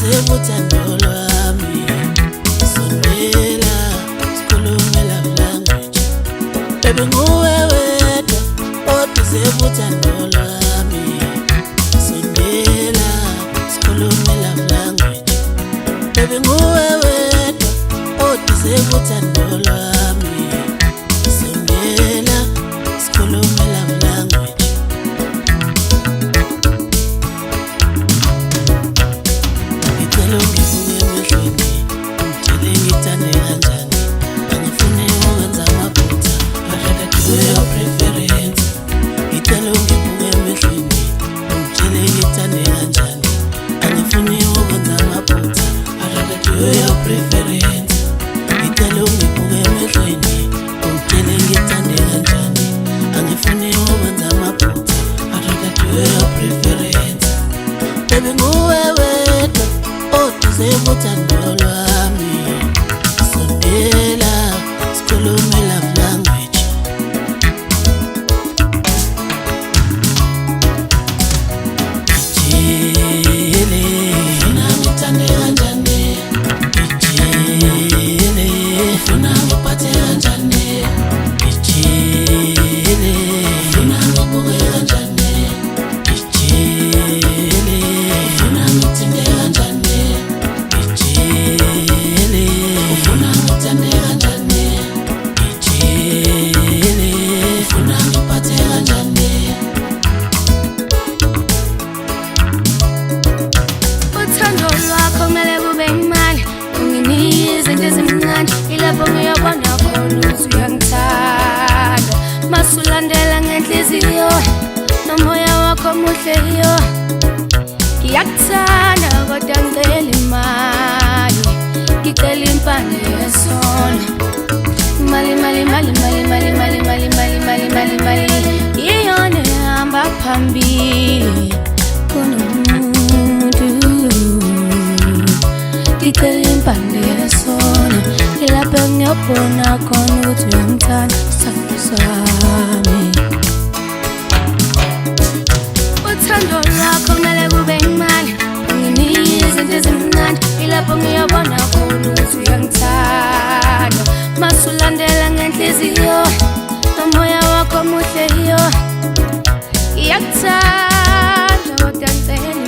uthando lwami sondela sikhulume love language baby nguwe wedwa odwa uthando lwami sondela sikhulume love language baby nguwe wedwa odwa uthando lwami sondela sikhulume love language uthando lwami sondela sikhulume love language ijele funa ngithande kanjani ijele funa ngiphathe kanjani ijele funa ngibuke kanjani ijele funa ngithinde kanjani uthando lwakho kumele kube imali unginike izinto ezimncane ilapho ngiyabona khona ukuthi uyangithanda masulandela ngenhliziyo nomoya wakho muhle yo ngiyakuthanda kodwa ngicela imali ngicela impande yesono mali iyona ehamba phambili kunomuntu ngicela impande yesono ilapho ngiyobona khona ukuthi uyangithanda sithando sami uthando lwakho kumele kube imali unginike izinto ezimncane ilapho ngiyobona khona ukuthi uyangithanda masulandela ngenhliziyo nomoya wakho muhle yo iyakuthanda kodwa ngicela